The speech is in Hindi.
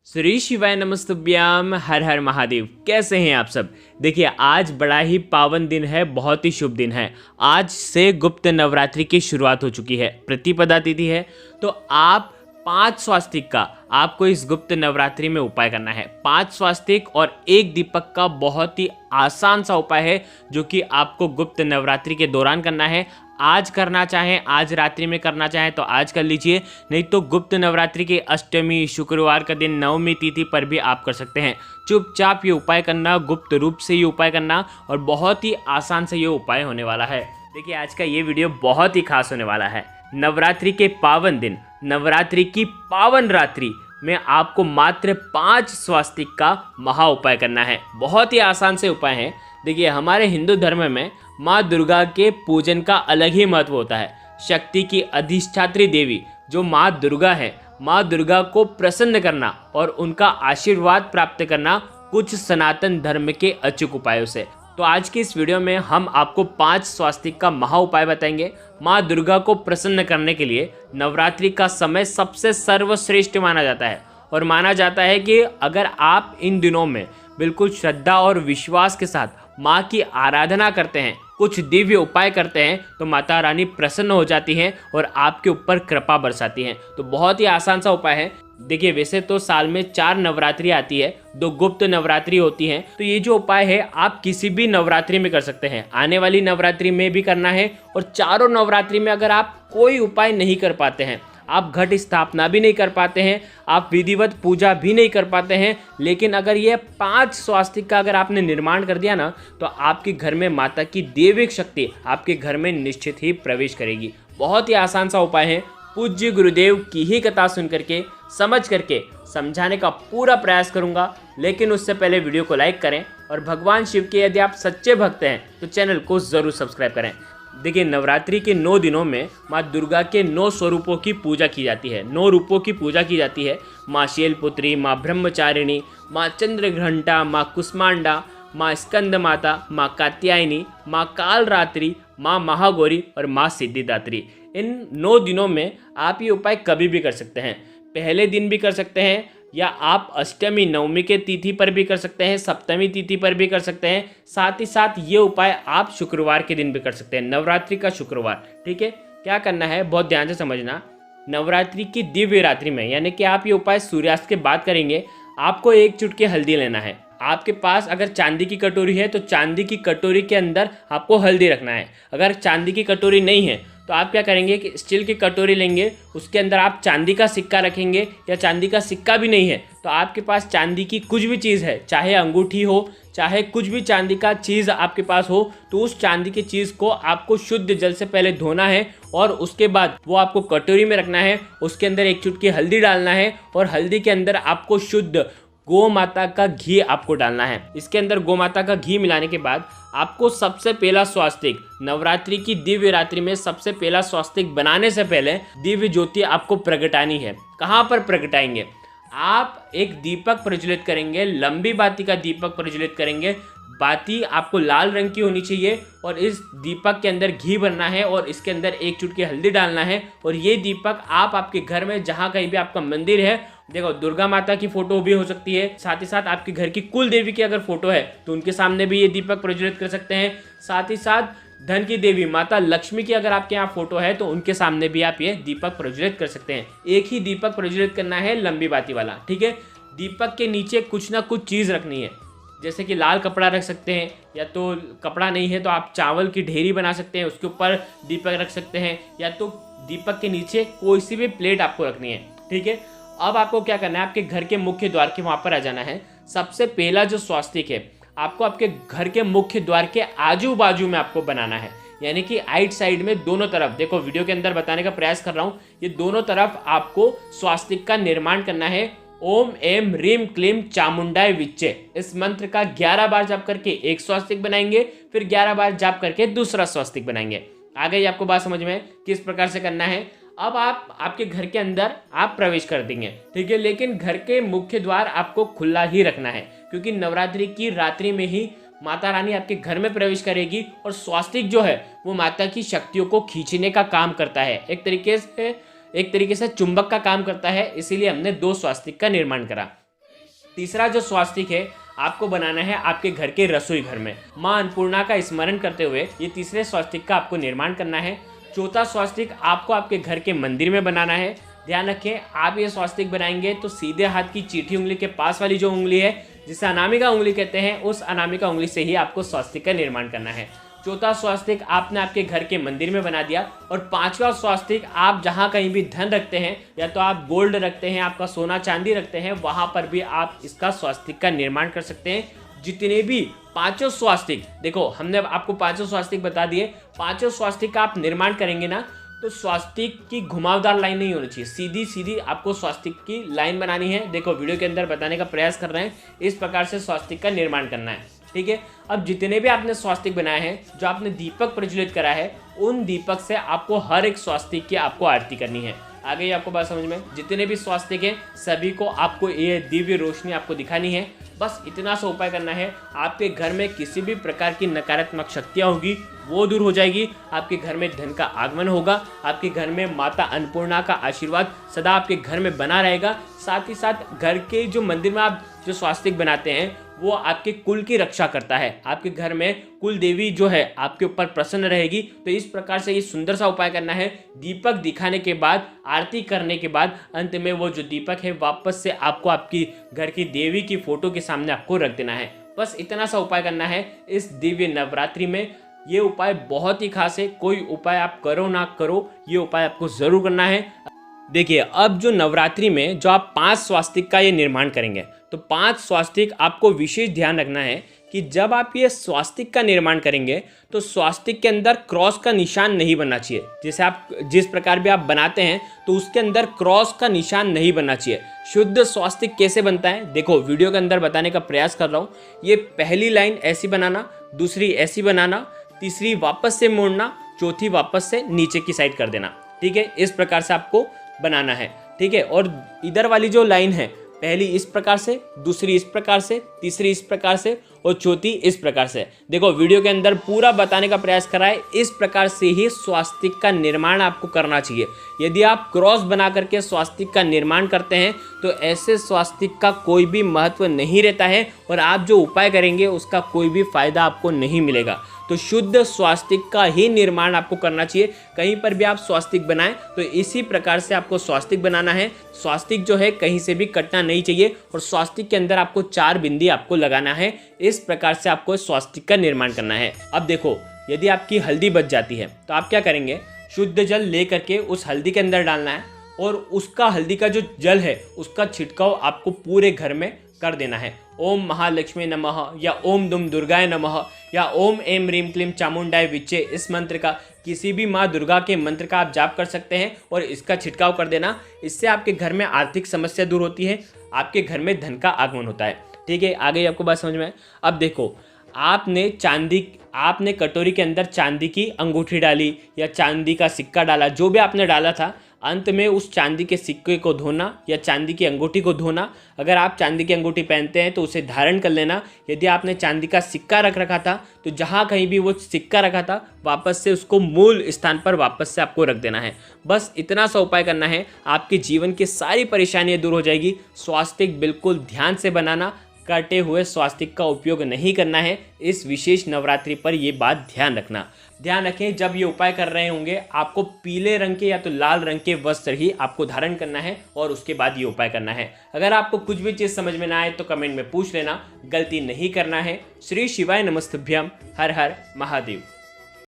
श्री शिवाय नमस्तुभ्याम। हर हर महादेव। कैसे हैं आप सब। देखिए, आज बड़ा ही पावन दिन है, बहुत ही शुभ दिन है। आज से गुप्त नवरात्रि की शुरुआत हो चुकी है, प्रतिपदा तिथि है। तो आप 5 स्वास्तिक का आपको इस गुप्त नवरात्रि में उपाय करना है। 5 स्वास्तिक और 1 दीपक का बहुत ही आसान सा उपाय है, जो कि आपको गुप्त नवरात्रि के दौरान करना है। आज करना चाहें, आज रात्रि में करना चाहें तो आज कर लीजिए, नहीं तो गुप्त नवरात्रि की अष्टमी, शुक्रवार का दिन, नवमी तिथि पर भी आप कर सकते हैं। चुपचाप ये उपाय करना, गुप्त रूप से ये उपाय करना, और बहुत ही आसान से ये उपाय होने वाला है। देखिए, आज का ये वीडियो बहुत ही खास होने वाला है। नवरात्रि के पावन दिन, नवरात्रि की पावन रात्रि में आपको मात्र 5 स्वास्तिक का महा उपाय करना है। बहुत ही आसान से उपाय है। देखिए, हमारे हिंदू धर्म में माँ दुर्गा के पूजन का अलग ही महत्व होता है। शक्ति की अधिष्ठात्री देवी जो माँ दुर्गा है, माँ दुर्गा को प्रसन्न करना और उनका आशीर्वाद प्राप्त करना कुछ सनातन धर्म के अचूक उपायों से। तो आज की इस वीडियो में हम आपको 5 स्वास्तिक का महा उपाय बताएंगे। माँ दुर्गा को प्रसन्न करने के लिए नवरात्रि का समय सबसे सर्वश्रेष्ठ माना जाता है, और माना जाता है कि अगर आप इन दिनों में बिल्कुल श्रद्धा और विश्वास के साथ माँ की आराधना करते हैं, कुछ दिव्य उपाय करते हैं, तो माता रानी प्रसन्न हो जाती हैं और आपके ऊपर कृपा बरसाती हैं। तो बहुत ही आसान सा उपाय है। देखिए, वैसे तो साल में 4 नवरात्रि आती है, 2 गुप्त नवरात्रि होती हैं। तो ये जो उपाय है आप किसी भी नवरात्रि में कर सकते हैं। आने वाली नवरात्रि में भी करना है, और चारों नवरात्रि में अगर आप कोई उपाय नहीं कर पाते हैं, आप घट स्थापना भी नहीं कर पाते हैं, आप विधिवत पूजा भी नहीं कर पाते हैं, लेकिन अगर ये 5 स्वास्तिक का अगर आपने निर्माण कर दिया ना, तो आपके घर में माता की दैविक शक्ति आपके घर में निश्चित ही प्रवेश करेगी। बहुत ही आसान सा उपाय है। पूज्य गुरुदेव की ही कथा सुन करके, समझ करके समझाने का पूरा प्रयास करूंगा, लेकिन उससे पहले वीडियो को लाइक करें, और भगवान शिव के यदि आप सच्चे भक्त हैं तो चैनल को ज़रूर सब्सक्राइब करें। देखिए, नवरात्रि के 9 दिनों में माँ दुर्गा के 9 स्वरूपों की पूजा की जाती है, 9 रूपों की पूजा की जाती है। माँ शैलपुत्री, माँ ब्रह्मचारिणी, माँ चंद्रघंटा, माँ कुष्मांडा, माँ स्कंद माता, माँ कात्यायनी, माँ कालरात्रि, माँ महागौरी और माँ सिद्धिदात्री। इन 9 दिनों में आप ये उपाय कभी भी कर सकते हैं। पहले दिन भी कर सकते हैं, या आप अष्टमी नवमी के तिथि पर भी कर सकते हैं, सप्तमी तिथि पर भी कर सकते हैं। साथ ही साथ ये उपाय आप शुक्रवार के दिन भी कर सकते हैं, नवरात्रि का शुक्रवार। ठीक है, क्या करना है बहुत ध्यान से समझना। नवरात्रि की दिव्य रात्रि में, यानी कि आप ये उपाय सूर्यास्त के बाद करेंगे, आपको 1 चुटकी हल्दी लेना है। आपके पास अगर चांदी की कटोरी है तो चांदी की कटोरी के अंदर आपको हल्दी रखना है। अगर चांदी की कटोरी नहीं है तो आप क्या करेंगे कि स्टील की कटोरी लेंगे, उसके अंदर आप चांदी का सिक्का रखेंगे, या चांदी का सिक्का भी नहीं है तो आपके पास चांदी की कुछ भी चीज़ है, चाहे अंगूठी हो, चाहे कुछ भी चांदी का चीज़ आपके पास हो, तो उस चांदी की चीज़ को आपको शुद्ध जल से पहले धोना है, और उसके बाद वो आपको कटोरी में रखना है। उसके अंदर 1 चुटकी हल्दी डालना है, और हल्दी के अंदर आपको शुद्ध गौ माता का घी आपको डालना है। इसके अंदर गौ माता का घी मिलाने के बाद आपको सबसे पहला स्वास्तिक, नवरात्रि की दिव्य रात्रि में सबसे पहला स्वास्तिक बनाने से पहले दिव्य ज्योति आपको प्रगटानी है। कहाँ पर प्रगटाएंगे? आप एक दीपक प्रज्वलित करेंगे, लंबी बाती का दीपक प्रज्वलित करेंगे। बाती आपको लाल रंग की होनी चाहिए, और इस दीपक के अंदर घी भरना है, और इसके अंदर 1 चुटकी हल्दी डालना है। और ये दीपक आप आपके घर में जहाँ कहीं भी आपका मंदिर है, देखो दुर्गा माता की फोटो भी हो सकती है, साथ ही साथ आपके घर की कुल देवी की अगर फोटो है तो उनके सामने भी ये दीपक प्रज्वलित कर सकते हैं। साथ ही साथ धन की देवी माता लक्ष्मी की अगर आपके यहाँ फोटो है तो उनके सामने भी आप ये दीपक प्रज्वलित कर सकते हैं। एक ही दीपक प्रज्वलित करना है, लंबी बाती वाला। ठीक है, दीपक के नीचे कुछ ना कुछ चीज़ रखनी है, जैसे कि लाल कपड़ा रख सकते हैं, या तो कपड़ा नहीं है तो आप चावल की ढेरी बना सकते हैं, उसके ऊपर दीपक रख सकते हैं, या तो दीपक के नीचे कोई सी भी प्लेट आपको रखनी है। ठीक है, अब आपको क्या करना है, आपके घर के मुख्य द्वार के वहाँ पर आ जाना है। सबसे पहला जो स्वास्तिक है आपको आपके घर के मुख्य द्वार के आजू बाजू में आपको बनाना है, यानी कि आइट साइड में दोनों तरफ। देखो, वीडियो के अंदर बताने का प्रयास कर रहा हूँ, ये दोनों तरफ आपको स्वास्तिक का निर्माण करना है। ओम एम ह्रीम क्लीम चामुंडाय विच्चे, इस मंत्र का 11 बार जाप करके एक स्वास्तिक बनाएंगे, फिर 11 बार जाप करके दूसरा स्वास्तिक बनाएंगे। आ गई आपको बात समझ में किस प्रकार से करना है। अब आप आपके घर के अंदर आप प्रवेश कर देंगे। ठीक है, लेकिन घर के मुख्य द्वार आपको खुला ही रखना है, क्योंकि नवरात्रि की रात्रि में ही माता रानी आपके घर में प्रवेश करेगी, और स्वास्तिक जो है वो माता की शक्तियों को खींचने का काम करता है, एक तरीके से चुंबक का काम करता है। इसीलिए हमने 2 स्वास्तिक का निर्माण करा। तीसरा जो स्वास्तिक है आपको बनाना है आपके घर के रसोई घर में, माँ अन्नपूर्णा का स्मरण करते हुए ये तीसरे स्वास्तिक का आपको निर्माण करना है। चौथा स्वास्तिक आपको आपके घर के मंदिर में बनाना है। ध्यान रखें, आप ये स्वास्तिक बनाएंगे तो सीधे हाथ की चीठी उंगली के पास वाली जो उंगली है, जिसे अनामिका उंगली कहते हैं, उस अनामिका उंगली से ही आपको स्वास्तिक का निर्माण करना है। चौथा स्वास्तिक आपने आपके घर के मंदिर में बना दिया। और पांचवा स्वास्तिक आप जहां कहीं भी धन रखते हैं, या तो आप गोल्ड रखते हैं, आपका सोना चांदी रखते हैं, वहां पर भी आप इसका स्वास्तिक का निर्माण कर सकते हैं। जितने भी पांचों स्वास्तिक, देखो हमने आपको पांचों स्वास्तिक बता दिए, पांचों स्वास्तिक का आप निर्माण करेंगे ना, तो स्वास्तिक की घुमावदार लाइन नहीं होनी चाहिए, सीधी सीधी आपको स्वास्तिक की लाइन बनानी है। देखो वीडियो के अंदर बताने का प्रयास कर रहे हैं, इस प्रकार से स्वास्तिक का निर्माण करना है। ठीक है, अब जितने भी आपने स्वास्तिक बनाए हैं, जो आपने दीपक प्रज्वलित करा है, उन दीपक से आपको हर एक स्वास्तिक की आपको आरती करनी है। आ गई आपको बात समझ में? जितने भी स्वास्तिक हैं सभी को आपको ये दिव्य रोशनी आपको दिखानी है। बस इतना सा उपाय करना है, आपके घर में किसी भी प्रकार की नकारात्मक शक्तियाँ होगी वो दूर हो जाएगी, आपके घर में धन का आगमन होगा, आपके घर में माता अन्नपूर्णा का आशीर्वाद सदा आपके घर में बना रहेगा। साथ ही साथ घर के जो मंदिर में आप जो स्वास्तिक बनाते हैं वो आपके कुल की रक्षा करता है, आपके घर में कुल देवी जो है आपके ऊपर प्रसन्न रहेगी। तो इस प्रकार से ये सुंदर सा उपाय करना है। दीपक दिखाने के बाद, आरती करने के बाद अंत में वो जो दीपक है वापस से आपको आपकी घर की देवी की फोटो के सामने आपको रख देना है। बस इतना सा उपाय करना है इस दिव्य नवरात्रि में। ये उपाय बहुत ही खास है, कोई उपाय आप करो ना करो, ये उपाय आपको जरूर करना है। देखिए, अब जो नवरात्रि में जो आप 5 स्वास्तिक का ये निर्माण करेंगे, तो 5 स्वास्तिक आपको विशेष ध्यान रखना है कि जब आप ये स्वास्तिक का निर्माण करेंगे तो स्वास्तिक के अंदर क्रॉस का निशान नहीं बनना चाहिए। जैसे आप जिस प्रकार भी आप बनाते हैं तो उसके अंदर क्रॉस का निशान नहीं बनना चाहिए। शुद्ध स्वास्तिक कैसे बनता है, देखो वीडियो के अंदर बताने का प्रयास कर रहा हूँ। ये पहली लाइन ऐसी बनाना, दूसरी ऐसी बनाना, तीसरी वापस से मोड़ना, चौथी वापस से नीचे की साइड कर देना। ठीक है, इस प्रकार से आपको बनाना है। ठीक है, और इधर वाली जो लाइन है, पहली इस प्रकार से, दूसरी इस प्रकार से, तीसरी इस प्रकार से और चौथी इस प्रकार से। देखो वीडियो के अंदर पूरा बताने का प्रयास करा है, इस प्रकार से ही स्वास्तिक का निर्माण आपको करना चाहिए। यदि आप क्रॉस बना करके स्वास्तिक का निर्माण करते हैं तो ऐसे स्वास्तिक का कोई भी महत्व नहीं रहता है और आप जो उपाय करेंगे उसका कोई भी फायदा आपको नहीं मिलेगा। तो शुद्ध स्वास्तिक का ही निर्माण आपको करना चाहिए। कहीं पर भी आप स्वास्तिक बनाएं तो इसी प्रकार से आपको स्वास्तिक बनाना है। स्वास्तिक जो है कहीं से भी कटना नहीं चाहिए और स्वास्तिक के अंदर आपको 4 बिंदी आपको लगाना है। इस प्रकार से आपको स्वास्तिक का निर्माण करना है। अब देखो, यदि आपकी हल्दी बच जाती है तो आप क्या करेंगे, शुद्ध जल ले करके उस हल्दी के अंदर डालना है और उसका हल्दी का जो जल है उसका छिड़काव आपको पूरे घर में कर देना है। ओम महालक्ष्मी नमः या ओम दुम दुर्गाय नमः या ओम एम रीम क्लीम चामुंडाय विच्चे, इस मंत्र का, किसी भी माँ दुर्गा के मंत्र का आप जाप कर सकते हैं और इसका छिड़काव कर देना। इससे आपके घर में आर्थिक समस्या दूर होती है, आपके घर में धन का आगमन होता है। ठीक है, आ गई आपको बात समझ में? अब देखो, आपने कटोरी के अंदर चांदी की अंगूठी डाली या चांदी का सिक्का डाला, जो भी आपने डाला था, अंत में उस चांदी के सिक्के को धोना या चांदी की अंगूठी को धोना। अगर आप चांदी की अंगूठी पहनते हैं तो उसे धारण कर लेना। यदि आपने चांदी का सिक्का रख रखा था तो जहाँ कहीं भी वो सिक्का रखा था वापस से उसको मूल स्थान पर वापस से आपको रख देना है। बस इतना सा उपाय करना है, आपके जीवन की सारी परेशानियाँ दूर हो जाएगी। स्वास्तिक बिल्कुल ध्यान से बनाना, कटे हुए स्वास्तिक का उपयोग नहीं करना है। इस विशेष नवरात्रि पर ये बात ध्यान रखना। ध्यान रखें, जब ये उपाय कर रहे होंगे आपको पीले रंग के या तो लाल रंग के वस्त्र ही आपको धारण करना है और उसके बाद ये उपाय करना है। अगर आपको कुछ भी चीज़ समझ में ना आए तो कमेंट में पूछ लेना, गलती नहीं करना है। श्री शिवाय नमस्तुभ्यम। हर हर महादेव।